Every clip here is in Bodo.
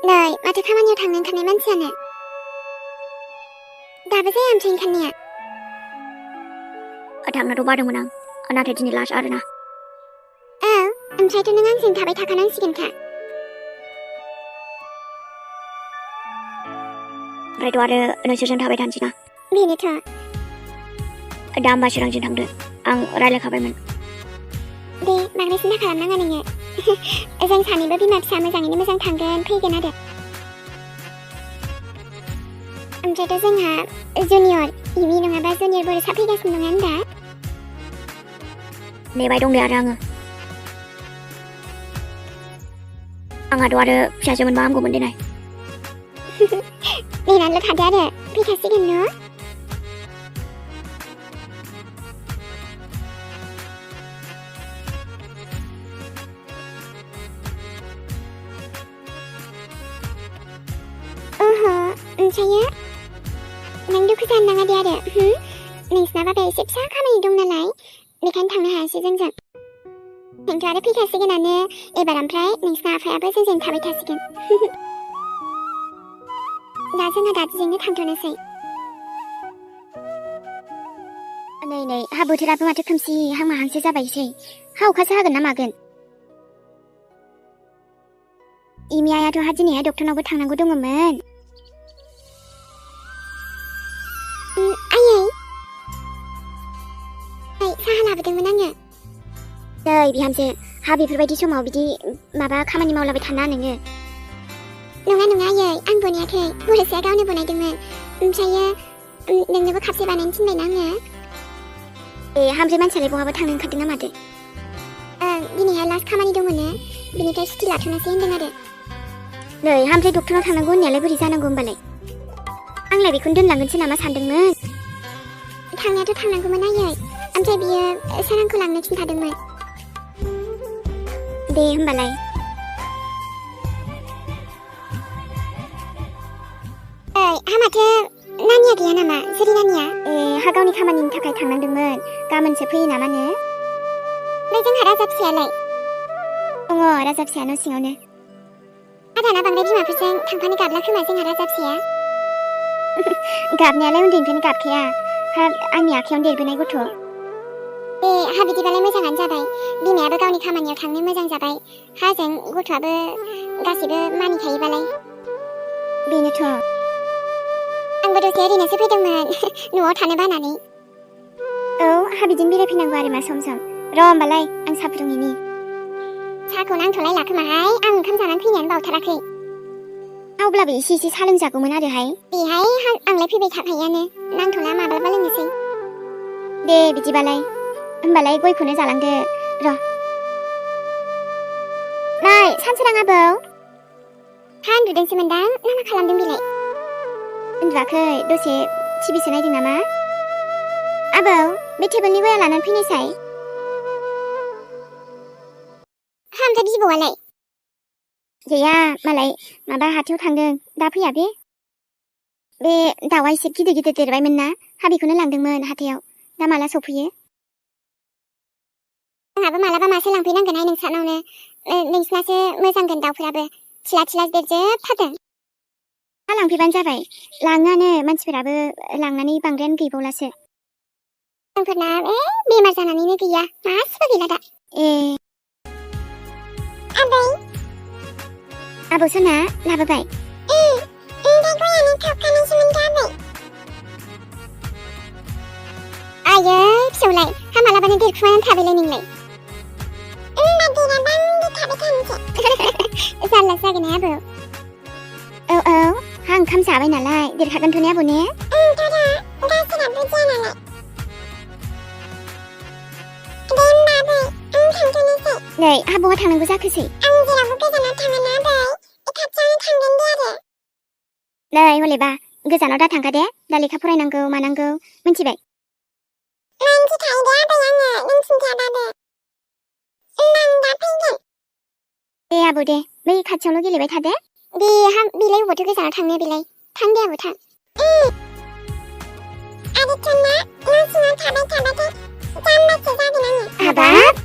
नै माथो खामानियाव थांनो ओंखारनाय मानसियानो दाबो जाया ओमफ्राय ओंखारनाया थांनोथ' बादोंमोन आं नाथाय दिनै लास्ट आरोना औ ओमफ्रायथ' नों आंजों थाबाय थाखानांसिगोनखा ओमफ्रायथ' आरो नोंसोरजों थाबाय थानोसै ना बेनोथ' दा होमबा चिरांजों थांदो आं रायलायखाबायमोन दे बांद्राय सिन्था खालामनाङा नोङो जों सानैबो बिमा फिसा मोजाङैनो मोजां थांगोन फैगोन आरो ओमफ्रायथ' जोंहा जुनियर इमि नङाबा जुनियर बर'सा फैगासिनो नङा होनबा नेबाय दं दे आरो आंहाथ' आरो फिसाजो मोनबा हामगौमोन देनाय नेनानैल' थादो आरो फैखासिगोन न' ओमफ्रायो नों दुखु जानो नाङा दे आरो नोंसिना बाबाया एसे फिसा खामानि दं नालाय बेखायनो थांनो हायासै जोंजों जोंथ' आरो फैखासिगोनानो एबार ओमफ्राय नोंसिना आफायाबो जोंजों थाबाय थासिगोन दा जोंहा दादिजोंनो थांथ'नोसै नै हा बोथोराबो माथो खोमसि हां माहांसो जाबायसै हा अखासो हागोन ना मागोन इमि आयाथ' हा दिनैहाय डक्टरनावबो थांनांगौ दङमोन साहा लाबोदोंमोन आङो नै बिहामजो हा बेफोरबायदि समाव बिदि माबा खामानि मावलाबाय थाना नोङो नङा आयै आं बनायाखै बर'साया गावनो बनायदोंमोन ओमफ्रायो नोंनोबो खापसे बानायनो थिनबायना आङो हामजो मानसियालाय बहाबा थांनो ओंखारदों ना माथो दिनैहाय लास्ट खामानि दङनो बिनिफ्राय सुटि लाथ'नोसै होनदों आरो नै हामजो डक्टरनाव थांनांगौ होननायालाय बोरै जानांगौ होमबालाय आंलाय बेखौनो दोनलांगोनसो नामा सानदोंमोन थांनायाथ' थांनांगौमोन आयै ओमफ्राय बियो सारांखौ लांनो खिन्थादोंमोन दे होमबालाय हा माथो नानिया गैया नामा जुरि नानिया हा गावनि खामानिनि थाखाय थांनांदोंमोन गाबोनसो फैयो नामानो ओमफ्राय जोंहा राजा फिसायालाय दङ राजा फिसाया न' सिङावनो दाना बांद्राय बिमाफोरजों थांफानो गाबला खोमा जोंहा राजा फिसाया गाबनायालाय उन्दैनिफ्रायनो गाबखाया हा आंनि आखायावनो देरबोनाय गथ' हा बिदिबालाय मोजाङानो जाबाय बिमायाबो गावनि खामानियाव थांनो मोजां जाबाय हाजों गथ'आबो गासिबो मानिखायोबालाय बेनोथ' आंबो दसे ओरैनोसो फैदोंमोन न'आव थानो बानानै औ हा बिदिनो बेरायफैनांगौ आरो मा सम सम र' होमबालाय आं साहा फुदुंहैनि साहाखौ नांथ'लायला खोमाहाय आं ओंखाम जानानै फैनायानो बावथाराखै अब्लाबो एसे साहा लोंजागौमोन आरोहाय बेहाय आंलाय फैबाय थाखायोआनो नांथ'ला माब्लाबा लोंनोसै दे बिदिबालाय होमबालाय गयखौनो जालांदो र' नै सानसोरां आबौ हा उन्दुदोंसोमोनदां ना मा खालामदों बेलाय उन्दुवाखै दसे टिभिसो नायदों नामा आबौ बे टेबोलनि गया लानानै फैनायसाय हा ओमफ्राय बिबौआलाय गैया मालाय माबा हाथायाव थांदों दा फैया बे दाउआ एसे गिदिर गिदिर देरबायमोन ना हा बेखौनो लांदोंमोन हाथायाव दा माला सफैयो आंहाबो मालाबा मासे लांफैनांगोनहाय नोंसानावनो नोंसिनासो मोजांगोन दाउफोराबो थिला थिला देरजोबथारदों हा लांफैबानो जाबाय लाङानो मानसिफोराबो लांनानै बांद्रायानो गैबावलासो जोंफोरना बेमार जानानैनो गैया मासेबो गैला दा आबै आबौ सना लाबोबाय गयानो थोबखानायसोमोन आबै आयै फिसौलाय हा मालाबानो देरखुमानानै थाबायलाय नोंलाय जारला जागोन आबौ औ हा ओंखाम जाबाय नालाय देरखागोनथ' ने आबौ ने नै हा बहा थांनांगौ जाखोसै नै हलेबा गोजानाव दा थांखा दे दा लेखा फरायनांगौ मानांगौ मिन्थिबाय दे आबौ दे बै खाथियावल' गेलेबाय थादे दे हा बेलाय अबावथो गोजानाव थांनो बेलाय थां दे आबौ थां हाबाब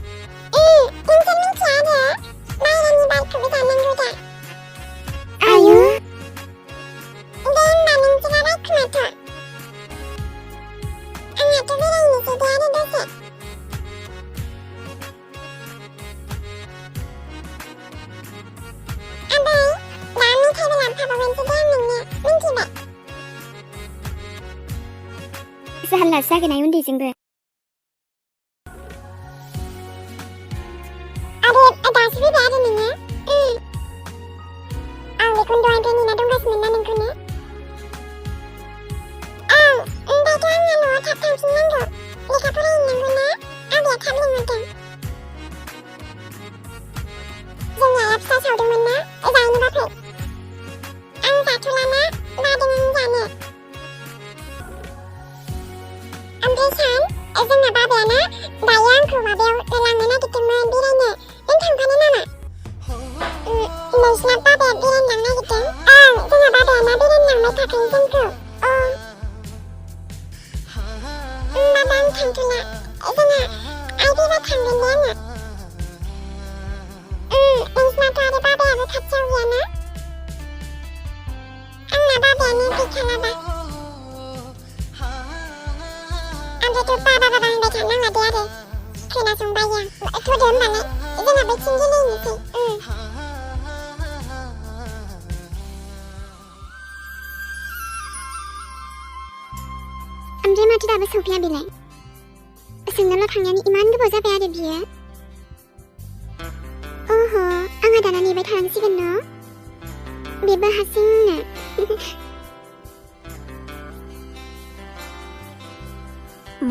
आयु जारलासो जागोन उन्दैजोंबो आरो दासो फैबाय आरो नोङो आं बेखौनो दहायनिफ्राय नेना दंगासिनो ना नोंखौनो ओमफ्रायथ' आंहा न'आव थाब थांफिननांगौ लेखा फरायहैनांगौ ना आबैया थाब लिंहरदों जोंनि आइया फिथा सावदोंमोन ना जाहैनोबा फै आं जाथ'लाना बादों आं जानो ओमफ्राय सान जोंना बाबायाना दायो आंखौ माबायाव लांनो नागिरदोंमोन बेरायनो नों थांफानो नामा नोंसिना बाबाया बेरायनो लांनो नागिरदों जोंहा बाबायाना बेरायनो लांबाय थाखायो जोंखौ बाबा आं थांथ'ला जोंहा आइ फैबा थांगोन दे आङो नोंसिनाथ' आरो बाबायाबो खाथियाव गैयाना आंना बाबायानो गैखालाबा ओमफ्रायथ' बाबा होनबाय थानाङा दे आरो खोनासंबायो आं थ'दो होमबालाय जोंहा बैथिं गेलेहैनोसै ओमफ्राय माथो दाबो सौफैया बेलाय सोंनोल' थांनायानो इमान गोबाव जाबाय आरो बियो अह आंहा दाना नेबाय थानांसिगोन न' बेबो हारसिंनो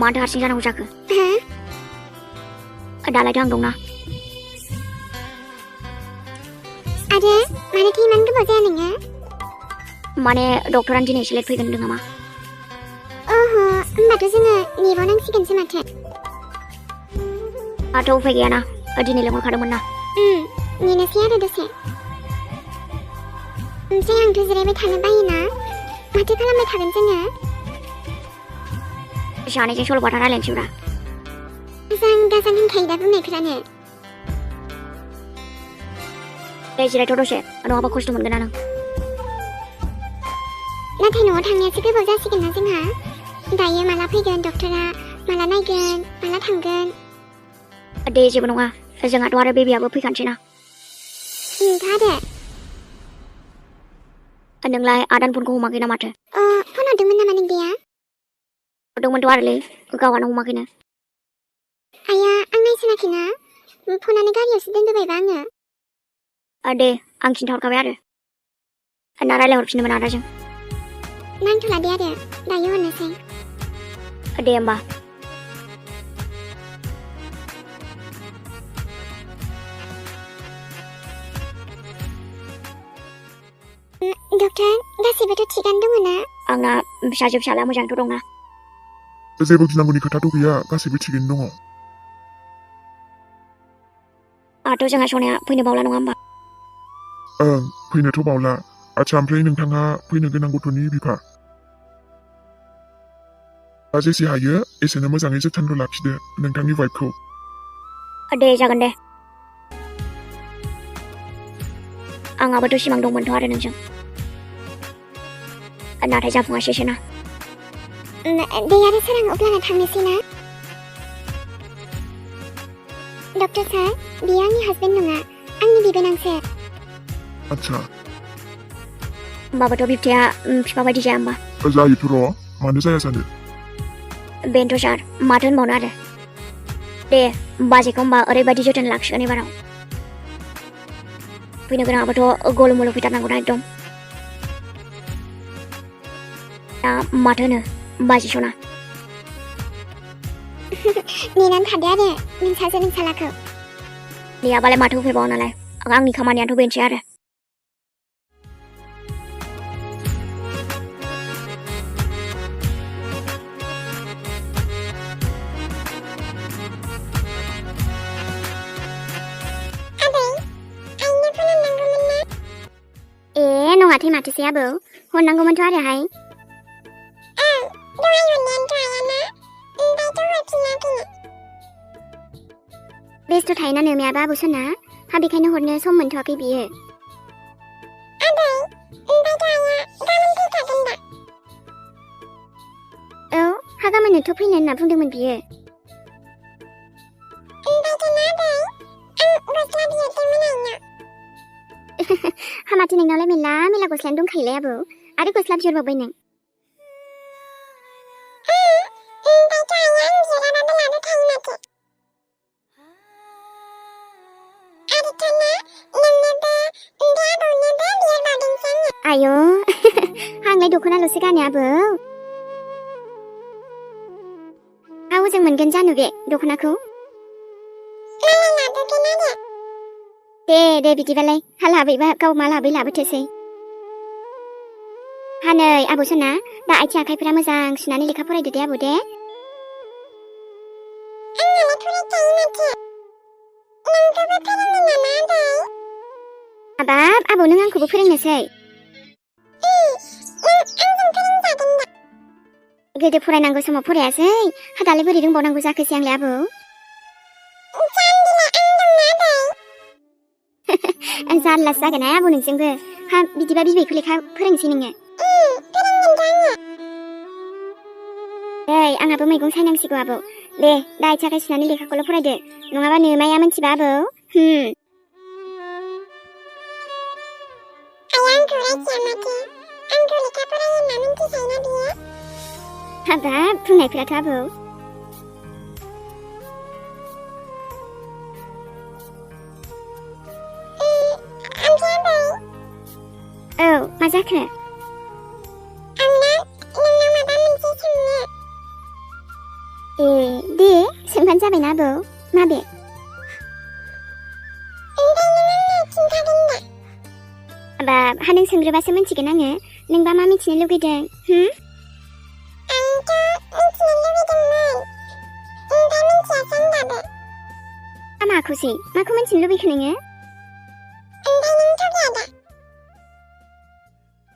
माथो हारसिं जानांगौ जाखो हा दालायथ' आं दंना आरो मानोथो इमान गोबाव जाया नोङो माने डक्टरानो दिनै एसे लेट फैगोन होनदों नामा अह होमबाथ' जोङो नेबावनांसिगोनसो माथो दाथ' उफाय गैयाना दिनै लेंहरखादोंमोन ना नेनोसै आरो दसे ओमफ्राय आंथ' जिरायबाय थानो बायोना माथो खालामबाय थागोन जोङो सानैजों सल'बाथा रायलायनोसैब्रा मोजां गाजां होनखायो दा बुंनायफोरानो दे जिरायथ' दसे नङाबा खस्थ' मोनगोन ना नों नाथाय न'आव थांनायासो गोबाव जासिगोन ना जोंहा दायो माला फैगोन डक्टरा माला नायगोन माला थांगोन दे जेबो नङा जोंहाथ' आरो बेबियाबो फैखानोसै ना आरो नोंलाय आदान फनखौ हमाखै ना माथो फन हरदोंमोन नामा नोंदैया हरदोंमोनथ' आरोलै गावहानो हमाखैनो आइया आं नायसनाखैना फनानो गारियावसो दोनबोबायबा आङो दे आं खिन्थाहरखाबाय आरो ना रायलायहरफिनोमोन आदाजों नांथ'ला दे आरो दायो हरनोसै दे होमबा डक्टर गासैबोथ' थिगानो दङ ना आंना फिसाजो फिसाला मोजांथ' दंना जेबो गिनांगौनि खोथाथ' गैया गासैबो थिगैनो दङ आंथ' जोंहा सनाया फैनो बावला नङा होमबा फैनोथ' बावला आच्छा ओमफ्राय नोंथाङा फैनो गोनां गथ'नि बिफा दा जेसे हायो एसेनो मोजाङै जोथोन लाखिदो नोंथांनि वाइफखौ दे जागोन दे आंहाबोथ' सिमां दंमोनथ' आरो नोंजों नाथाय जाफुङासैसो ना दे आरो सोरां अब्लाना थांनोसै ना डक्टर सार बियो आंनि हासबेन्ड नङा आंनि बिबोनांसो आच्छा होमबाबोथ' बिबथाया बिफा बायदि जाया होमबा जायोथ' र' मानो जाया जानो बेनोथ' सार माथो होनबावनो आरो दे बाजैखौ होमबा ओरैबायदि जोथोन लाखिगोन एबाराव फैनो गोनाङाबोथ' गलु मलु फैथारनांगौना एकदम दा माथो होनो बाजै सना नेनानै थादो आरो नोंसाजो नोंसालाखौ नेयाबालाय माथो उफैबावो नालाय आंनि खामानियाथ' बेनोसै आरो नङाथाय माथोसै आबौ हरनांगौमोनथ' आरोहाय दहाय हरनायानोथ' आइयाना ओमफ्रायथ' हरफिनाखैनो बेस्थ' थायोना नोमायाबो आबौ सना बेखायनो हरनो सम मोनथ'वाखै बियो आबै ओमफ्रायथ' आइया गाबोन फैखागोन दा औ गाबोननोथ' फैनो होनना बुंदोंमोन बियो ओमफ्रायथ' ना आबै आं गस्ला बिहरदोंमोन आइनाव हामाथो नोंनावलाय मेला मेला गस्लायानो दंखायोलाय आबौ आरो गस्ला बिहरबावबाय नों बेथ'ना नोंनोबो बे आबौनोबो बिहरबावदोंसो आङो। आयौ आंलाय दख'नाल'सो गानो आबौ। हजों मोनगोन जानु बे दख'नाखौ? मालाय लाबोगोन आरो। दे बिदिबालाय हा लाबोयोबा गाव मा लाबोयो लाबोथोसै। हा नै आबौ सना दा आथिं आखाइफोरा मोजां सुनानै लेखा फरायदो दे आबौ दे। आंनालाय फरायखायो माथो। नोंखौबो फोरोंनो नामा आबै? हाबाब आबौ नों आंखौबो फोरोंनोसै? नों आंजों फोरोंजागोन दा। गोदो फरायनांगौ समाव फरायासै हा दालाय बोरै रोंबावनांगौ जाखोसै आंलाय आबौ। जाम्बिलाय आं दंना आबै। जारलासो जागोनहाय आबौ नोंजोंबो। हा बिदिबा बिबैखौ लेखा फोरोंसै नोङो। फोरोंगोनथ' आङो। नै आंहाबो मैगं सायनांसिगौ आबौ। दे दा आथिं आखाइ सुनानै लेखाखौल' फरायदो नङाबा नोमाया मोनथिबा आबौ। आइया आंखौ रायखाया माथो। आंखौ लेखा फराय होनना मिन्थिखायोना बियो। हाबाब बुंनायफोराथ' आबौ। ओमफ्राय आबै औ मा जाखो? आंना नोंनाव माबा मोनसे सोंनो। दे सोंबानो जाबायना आबौ। माबे? ओमफ्राय नों आंनो खिन्थागोन दा? हाबाब हा नों सोंग्रोबासो मिन्थिगोन आङो। नोंबा मा मिथिनो लुगैदों? आंथ' मिथिनो लुबैदोंमोन। ओमफ्राय मिथियासै होनबाबो। माखौसै? माखौ मिन्थिनो लुबैखो नोङो? ओमफ्राय नों थगाया दा?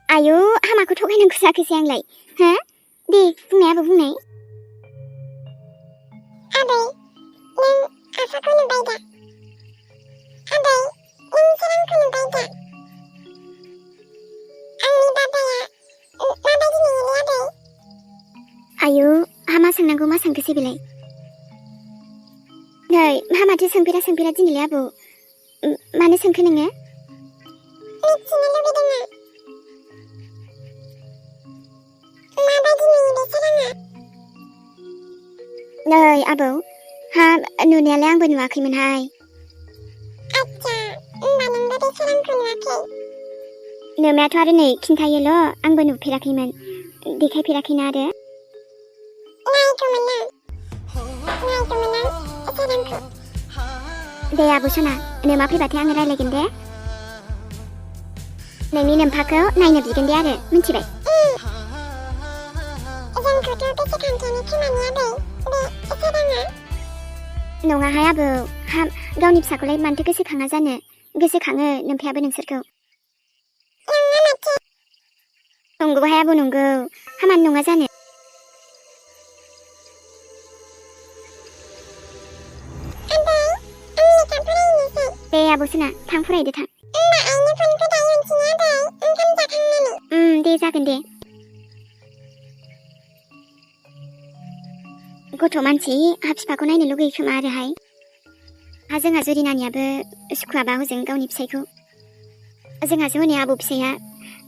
आयौ हामाखौ थगायनांगौ जाखोसै आंलाय। हा दे बुंनाय आबौ बुंनाय। आबै नों आफाखौ नुबाय दा? आबै नों सोरांखौ नुबाय दा? आंनि बाबाया माबायदि नुयोलै आबै? आयौ हा मा सोंनांगौ मा सोंखोसै बेलाय? नै हा माथो सोंफेरा दिनैलाय आबौ। मानो सोंखो नोङो? मिथिनो लुबैदों आं। माबायदि नुयो बे सोराङा? नै आबौ हा नुनायालाय आंबो नुवाखैमोनहाय। आच्छा होमबा नोंबो बे सोरांखौ नुवाखै? नोमायाथ' आरो नै खिन्थायोल' आंबो नुफेराखैमोन। देखायफेराखैना आरो। नायगौमोन आं सोरांखौ। दे आबौ सना नोमा फैबाथाय आङो रायलायगोन दे। नोंनि नोमफाखौ नायनो बिगोन दे आरो मिन्थिबाय? जोंखौथ' गोसोखांखायानो खोमाने आबै बे सोराङा? नङाहाय आबौ हा गावनि फिसाखौलाय मानोथो गोसोखाङा जानो। गोसोखाङो नोमफायाबो नोंसोरखौ। नङा माथो। नंगौहाय आबौ नंगौ। हा मानो नङा जानो। आबै आं लेखा फरायनोसै। दे आबौ सना थां फरायदो थां। होमबा आइनो फनखौ दाहाय हरसै आबै ओंखाम जाखांनानै। दे जागोन दे। गथ' मानसि हा बिफाखौ नायनो लुगैयो खोमा आरोहाय। हा जोंहा जुरि नानियाबो सुखुवाबा हजों गावनि फिसायखौ। जोंहासो हनै आबौ फिसाया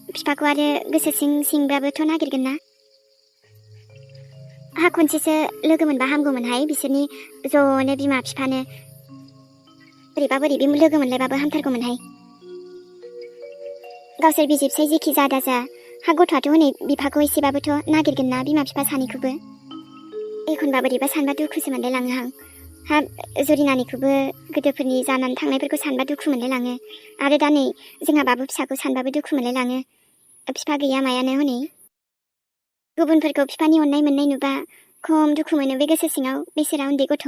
बिफाखौ आरो गोसो सिंबाबोथ' नागिरगोन ना। हा खनसेसो लोगो मोनबा हामगौमोनहाय बिसोरनि ज'नो बिमा बिफानो। बोरैबा लोगो मोनलायबाबो हामथारगौमोनहाय। गावसोर बिसि फिसाय जेखि जा दाजा हा गथ'आथ' हनै बिफाखौ एसेबाबोथ' नागिरगोन ना बिमा बिफा सानैखौबो। एखनबा बोरैबा सानबा दुखुसो मोनलायलाङो आं। हा जुरिनानिखौबो गोदोफोरनि जानानै थांनायफोरखौ सानबा दुखु मोनलायलाङो। आरो दा नै जोंहा बाबु फिसाखौ सानबाबो दुखु मोनलायलाङो। बिफा गैया मायानो हनै। गुबुनफोरखौ बिफानि अननाय मोननाय नुबा खम दुखु मोनो बे गोसो सिङाव बेसोरा उन्दै गथ'।